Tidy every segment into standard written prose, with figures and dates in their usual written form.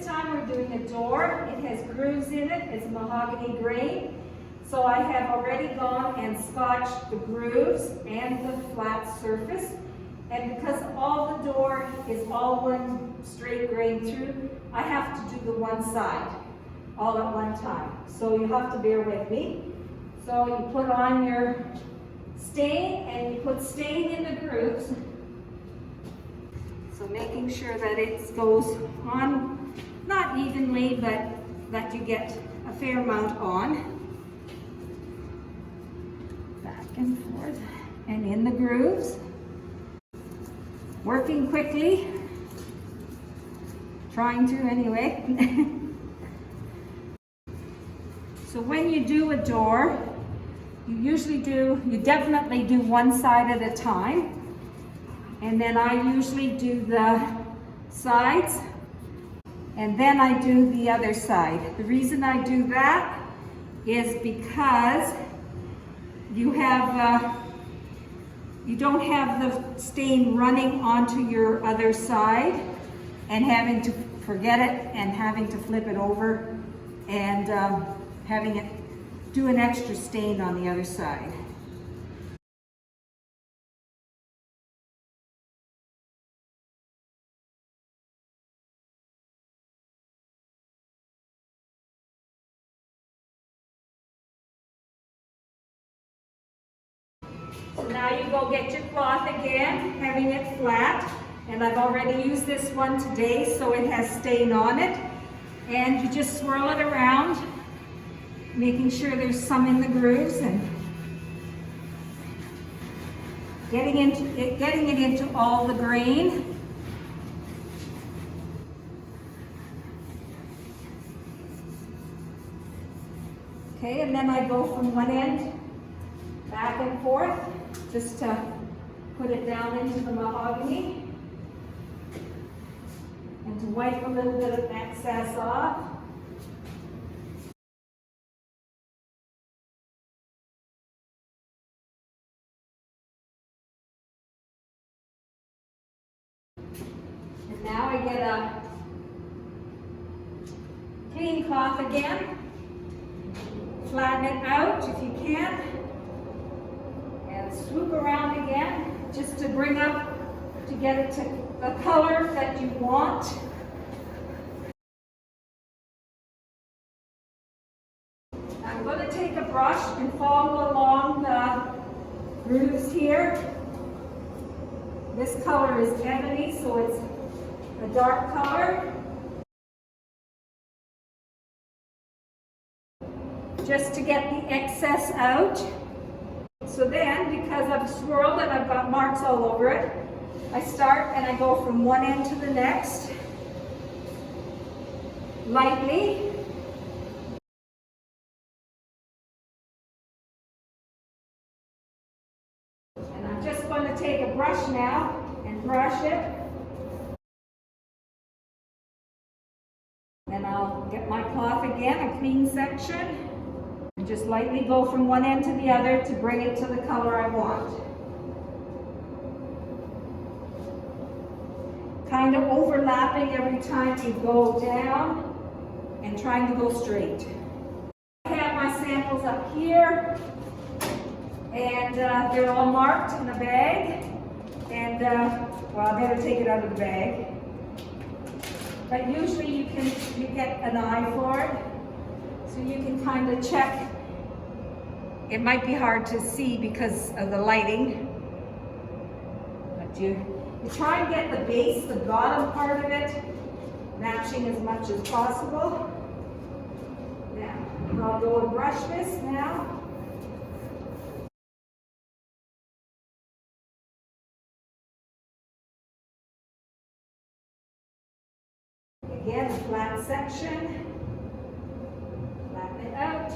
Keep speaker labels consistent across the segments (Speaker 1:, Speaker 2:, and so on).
Speaker 1: time we're doing a door. It has grooves in it. It's mahogany grain. So I have already gone and scotched the grooves and the flat surface. And because all the door is all one straight grain through, I have to do the one side all at one time. So you have to bear with me. So you put on your stain and you put stain in the grooves. So making sure that it goes on, not evenly, but that you get a fair amount on. Back and forth and in the grooves. Working quickly, trying to anyway. So when you do a door, you definitely do one side at a time. And then I usually do the sides, and then I do the other side. The reason I do that is because you don't have the stain running onto your other side and having to forget it and having to flip it over and having it do an extra stain on the other side. So now you go get your cloth again, having it flat. And I've already used this one today, so it has stain on it. And you just swirl it around, making sure there's some in the grooves and getting it into all the grain. Okay, and then I go from one end back and forth, just to put it down into the mahogany and to wipe a little bit of excess off. And now I get a clean cloth again, flatten it out if you can, and swoop around again just to bring up, to get it to the color that you want. I'm going to take a brush and follow along the grooves here. This color is ebony, so it's a dark color. Just to get the excess out. So then, because I've swirled and I've got marks all over it, I start and I go from one end to the next, lightly. And I'm just going to take a brush now and brush it. And I'll get my cloth again, a clean section. And just lightly go from one end to the other to bring it to the color I want. Kind of overlapping every time you go down and trying to go straight. I have my samples up here, and they're all marked in a bag. And well, I better take it out of the bag. But usually you get an eye for it, so you can kind of check. It might be hard to see because of the lighting, but you try and get the base, the bottom part of it, matching as much as possible. Now, I'll go and brush this now. Again, a flat section, flatten it out.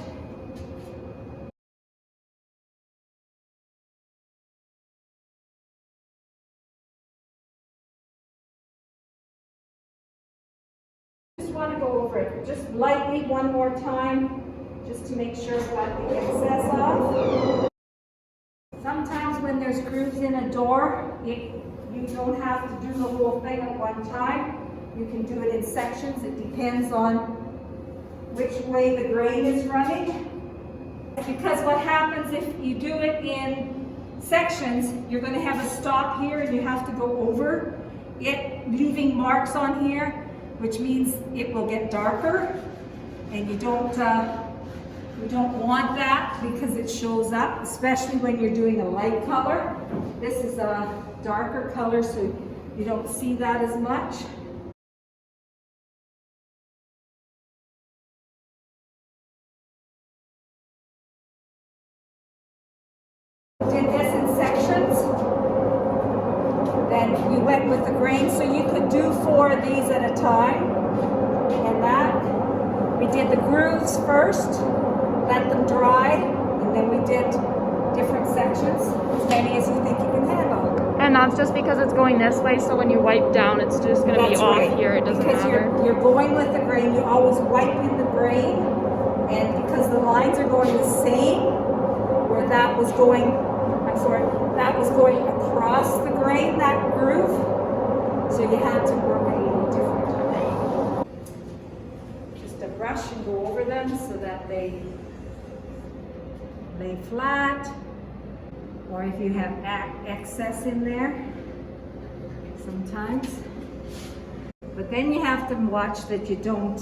Speaker 1: Just want to go over it just lightly one more time, just to make sure I've got the excess off. Sometimes when there's grooves in a door, you don't have to do the whole thing at one time. You can do it in sections. It depends on which way the grain is running. Because what happens if you do it in sections, you're going to have a stop here and you have to go over it, leaving marks on here, which means it will get darker, and you don't want that because it shows up, especially when you're doing a light color. This is a darker color, so you don't see that as much. Did this in sections, then we went with the grain, so you could do 4 of these at a time. And that, we did the grooves first, let them dry, and then we did different sections, as many as you think you can handle.
Speaker 2: And that's just because it's going this way, so when you wipe down, it's just going to be off
Speaker 1: right.
Speaker 2: here. It doesn't
Speaker 1: because
Speaker 2: matter.
Speaker 1: You're going with the grain, you always wipe in the grain, and because the lines are going the same, where that was going, that was going across the grain, that groove, so you had to work it a little different. Just a brush and go over them so that they lay flat, or if you have excess in there, sometimes. But then you have to watch that you don't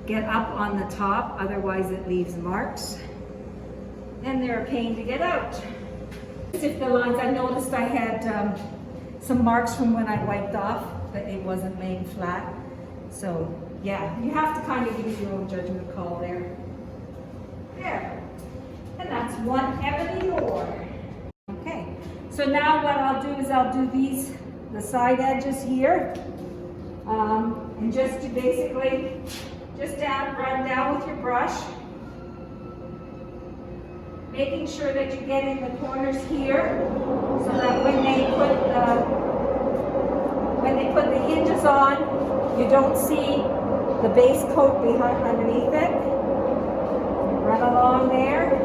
Speaker 1: get up on the top, otherwise it leaves marks, and they're a pain to get out. If the lines, I noticed I had some marks from when I wiped off, that it wasn't laying flat. So yeah, you have to kind of use your own judgment call there. There. And that's one ebony ore. Okay, so now what I'll do is I'll do these, the side edges here, and just to basically, run down with your brush, making sure that you get in the corners here, so that when they put the hinges on, you don't see the base coat behind underneath it. Run along there.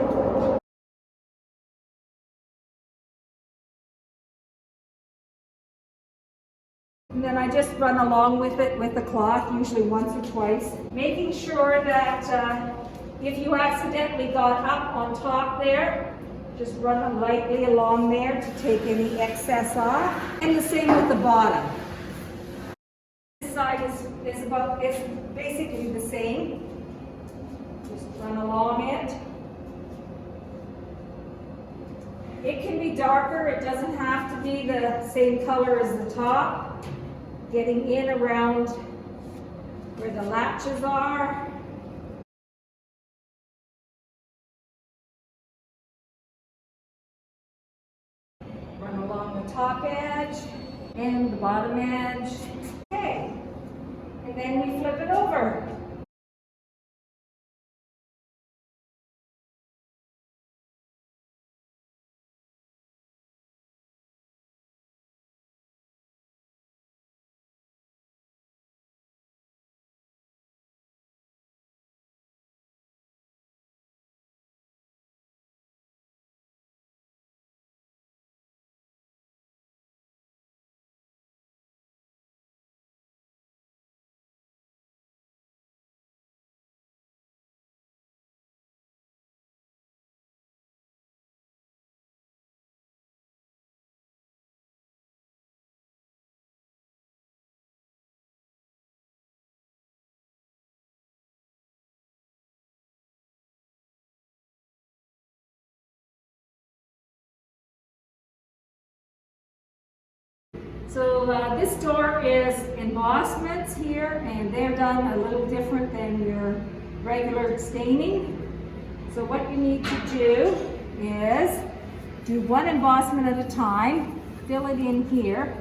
Speaker 1: And then I just run along with it with the cloth, usually once or twice. Making sure that if you accidentally got up on top there, just run lightly along there to take any excess off. And the same with the bottom. This side is basically the same. Just run along it. It can be darker, it doesn't have to be the same color as the top. Getting in around where the latches are. Run along the top edge and the bottom edge. Okay, and then we flip it over. So this door is embossments here, and they're done a little different than your regular staining. So what you need to do is do one embossment at a time, fill it in here,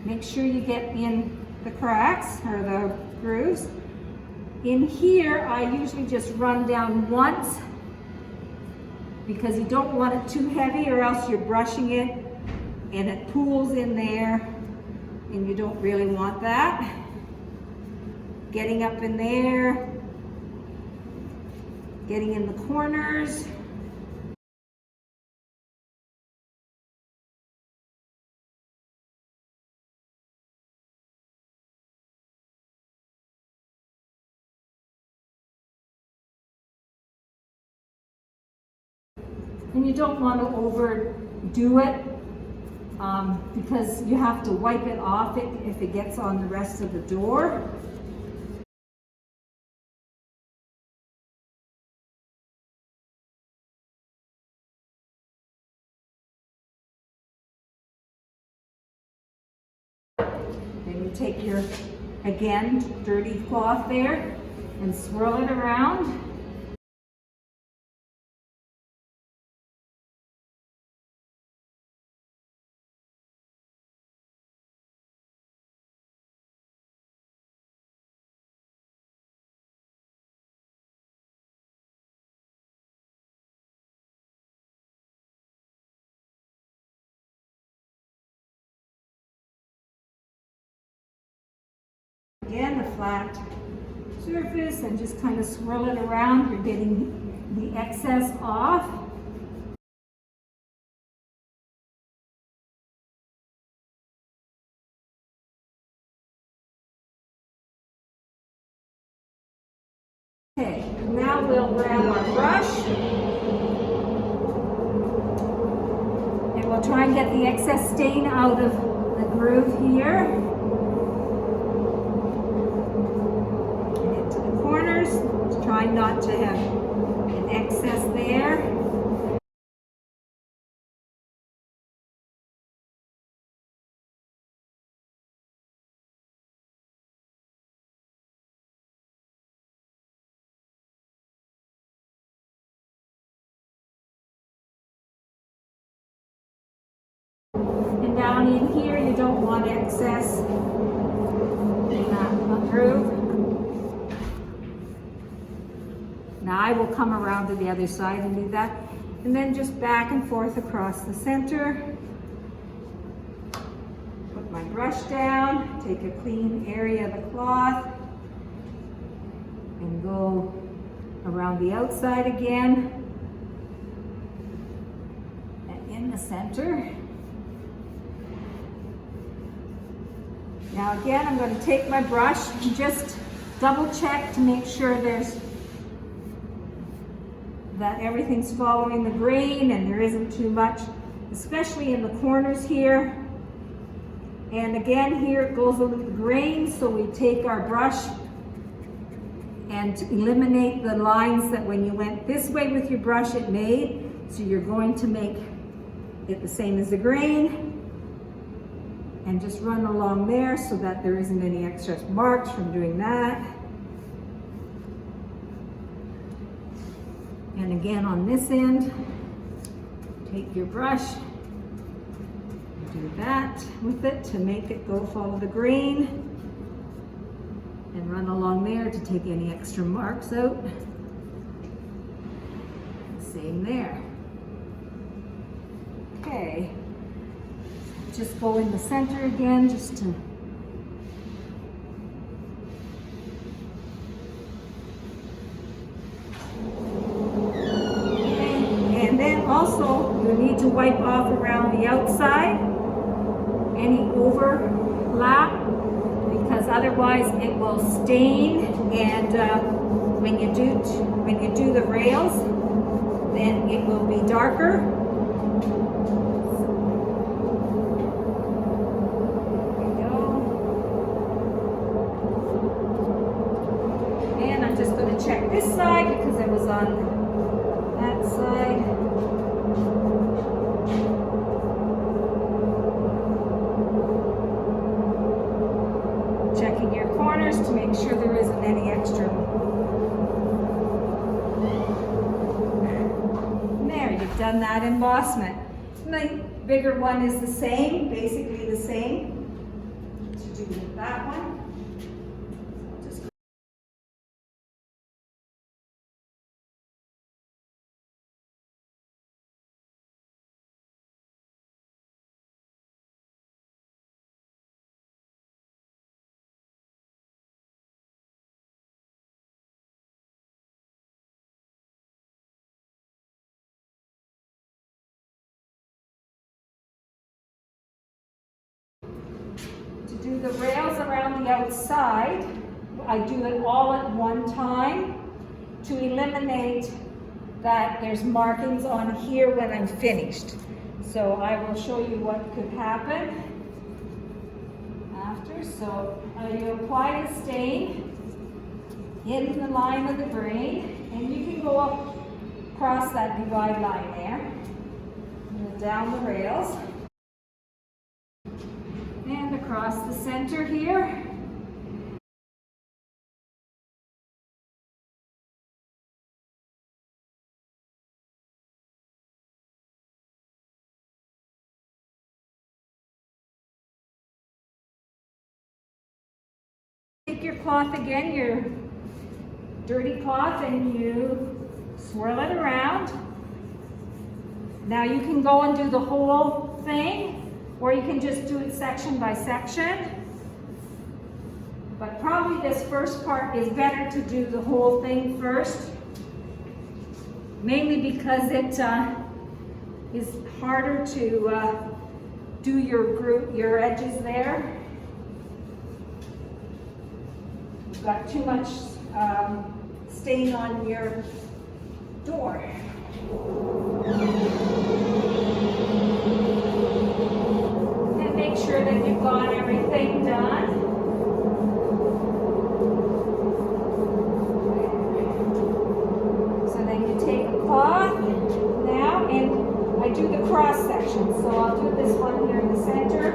Speaker 1: make sure you get in the cracks or the grooves. In here, I usually just run down once because you don't want it too heavy or else you're brushing it and it pools in there, and you don't really want that. Getting up in there, getting in the corners. And you don't want to overdo it because you have to wipe it off if it gets on the rest of the door. Then you take your, again, dirty cloth there and swirl it around. Again, a flat surface and just kind of swirl it around. You're getting the excess off. Okay, now we'll grab our brush and we'll try and get the excess stain out of the groove here. Try not to have an excess there. And down in here, you don't want excess in that groove. Now I will come around to the other side and do that. And then just back and forth across the center. Put my brush down, take a clean area of the cloth, and go around the outside again. And in the center. Now again, I'm going to take my brush and just double check to make sure that everything's following the grain and there isn't too much, especially in the corners here. And again, here it goes over the grain, so we take our brush and eliminate the lines that when you went this way with your brush it made. So you're going to make it the same as the grain and just run along there so that there isn't any extra marks from doing that. And again on this end, take your brush, do that with it to make it go follow the grain, and run along there to take any extra marks out. Same there. Okay, just go in the center again just to also, you need to wipe off around the outside any overlap, because otherwise it will stain, and when you do the rails, then it will be darker. There we go. And I'm just going to check this side because it was on that side. Checking your corners to make sure there isn't any extra. And there, you've done that embossment. The bigger one is the same, basically the same to do with that one. To do the rails around the outside, I do it all at one time to eliminate that there's markings on here when I'm finished. So I will show you what could happen after. So you apply the stain in the line of the grain, and you can go up across that divide line there, and down the rails, and across the center here. Take your cloth again, your dirty cloth, and you swirl it around. Now you can go and do the whole thing, or you can just do it section by section. But probably this first part is better to do the whole thing first, mainly because it is harder to do your edges there. You've got too much stain on your door. And make sure that you've got everything done. So then you take a cloth now, and I do the cross section. So I'll do this one here in the center.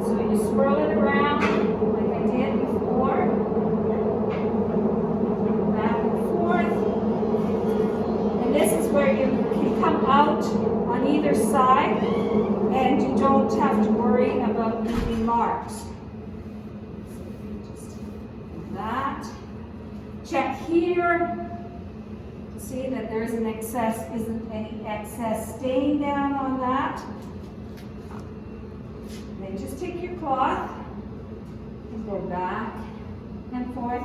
Speaker 1: So you swirl it around like I did before. Back and forth. And this is where you can come out on either side, and you don't have to worry about leaving marks. Just like that. Check here. See that there isn't any excess stain down on that. And then just take your cloth and go back and forth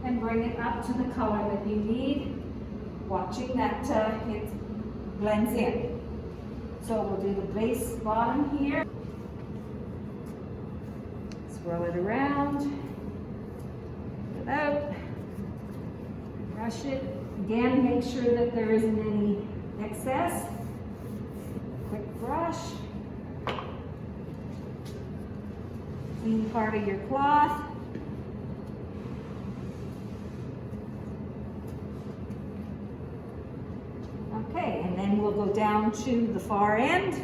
Speaker 1: and bring it up to the color that you need, watching that it blends in. So we'll do the base bottom here. Swirl it around, get it out, brush it. Again, make sure that there isn't any excess. Quick brush. Clean part of your cloth. Okay, and then we'll go down to the far end.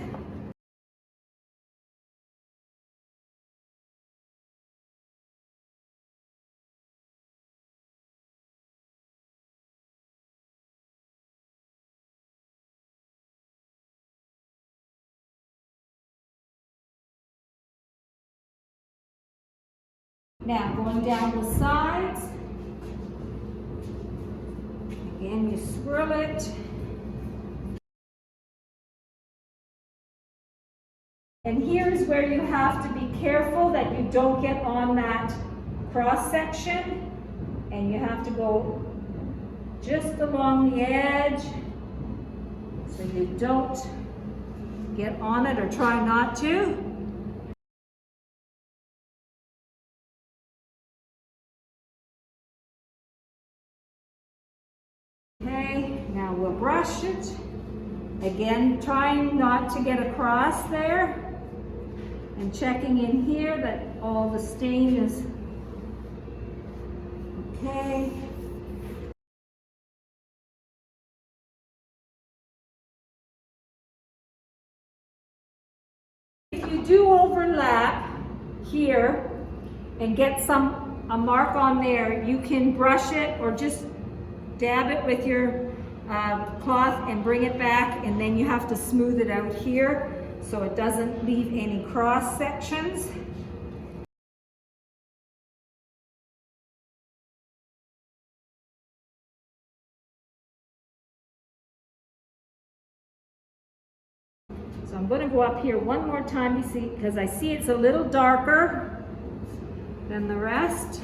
Speaker 1: Now going down the sides, again you swirl it. And here's where you have to be careful that you don't get on that cross section, and you have to go just along the edge so you don't get on it, or try not to. Okay, now we'll brush it. Again, trying not to get across there, and checking in here that all the stain is okay. If you do overlap here and get a mark on there, you can brush it or just dab it with your cloth and bring it back, and then you have to smooth it out here so it doesn't leave any cross sections. So I'm going to go up here one more time because I see it's a little darker than the rest.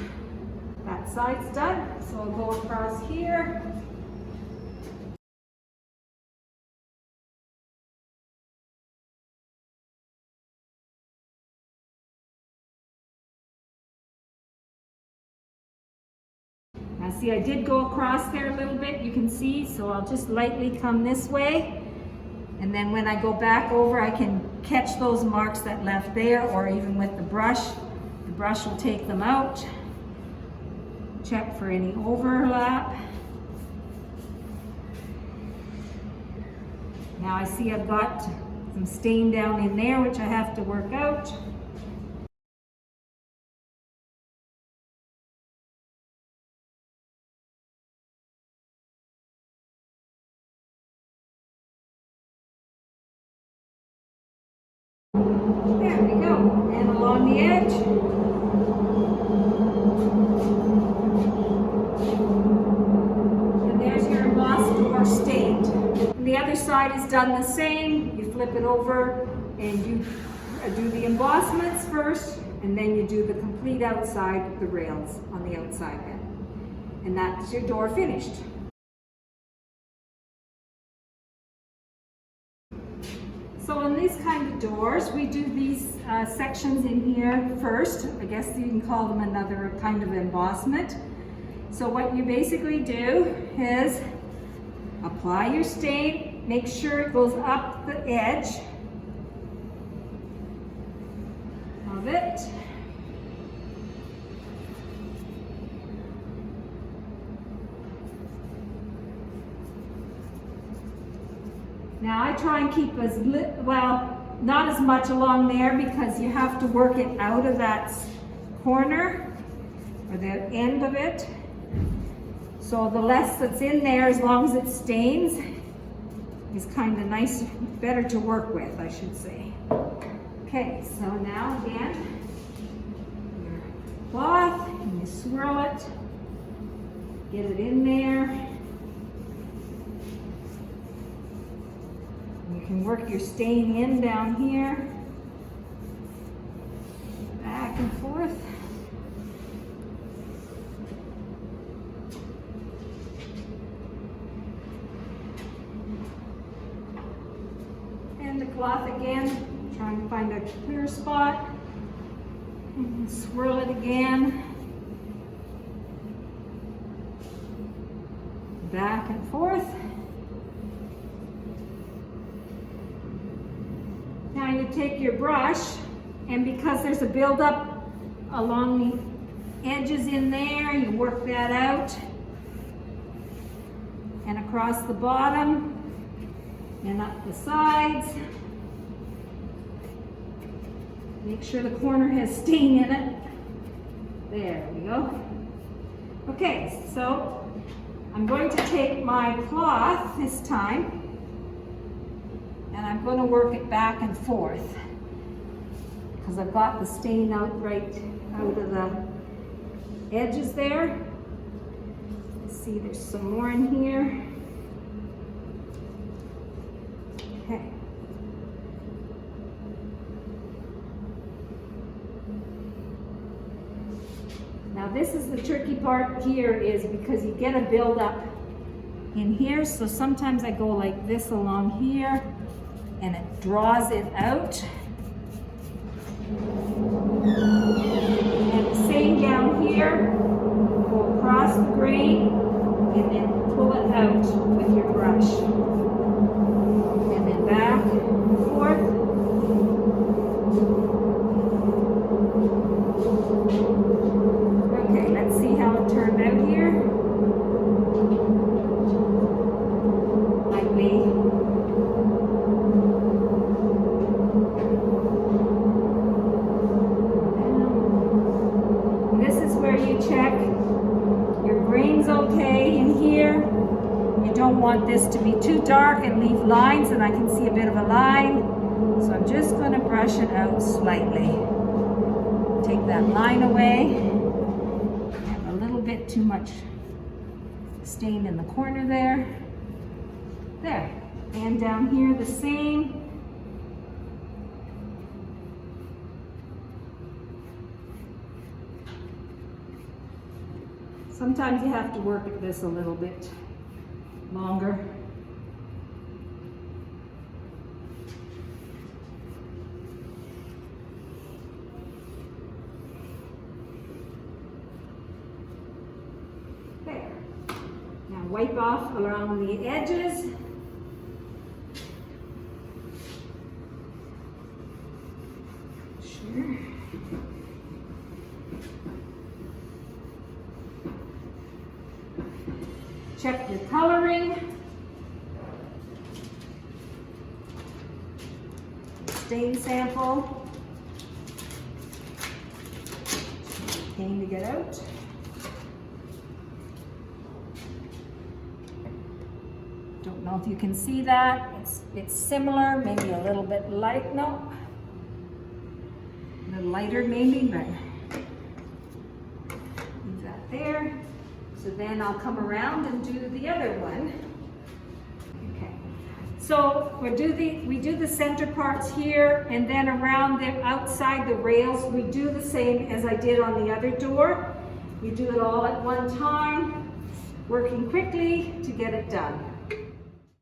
Speaker 1: That side's done, so I'll go across here. Now see, I did go across there a little bit, you can see, so I'll just lightly come this way. And then when I go back over, I can catch those marks that left there, or even with the brush will take them out. Check for any overlap. Now I see I've got some stain down in there, which I have to work out. There we go, and along the edge. And there's your embossed or stained. And the other side is done the same. You flip it over and you do the embossments first, and then you do the complete outside, the rails on the outside then. And that's your door finished. So in these kind of doors, we do these sections in here first. I guess you can call them another kind of embossment. So what you basically do is apply your stain, make sure it goes up the edge of it. Now I try and keep not as much along there, because you have to work it out of that corner or the end of it. So the less that's in there, as long as it stains, is kind of nice, better to work with, I should say. Okay, so now again, your cloth, and you swirl it, get it in there. You can work your stain in down here, back and forth. And the cloth again, try and find a clear spot, and swirl it again, back and forth. Now you take your brush, and because there's a buildup along the edges in there, you work that out, and across the bottom and up the sides. Make sure the corner has stain in it. There we go. Okay, so I'm going to take my cloth this time, and I'm going to work it back and forth, because I've got the stain out right out of the edges there. See, there's some more in here. Okay. Now this is the tricky part here, is because you get a buildup in here, so sometimes I go like this along here, and it draws it out. And the same down here, go across the grain, and then pull it out with your brush. And then back and forth. Okay, let's see how it turned out here. Like me. You check your grain's okay in here. You don't want this to be too dark and leave lines, and I can see a bit of a line, so I'm just going to brush it out slightly. Take that line away. I have a little bit too much stain in the corner there. There. And down here the same. Sometimes you have to work at this a little bit longer. Okay. wipe off around the edges. Sure. Check your coloring. Stain sample. Pain to get out. Don't know if you can see that. It's similar, maybe a little bit light. No, a little lighter maybe, but leave that there. So then I'll come around and do the other one. Okay. So we do the center parts here, and then around the outside the rails, we do the same as I did on the other door. We do it all at one time, working quickly to get it done.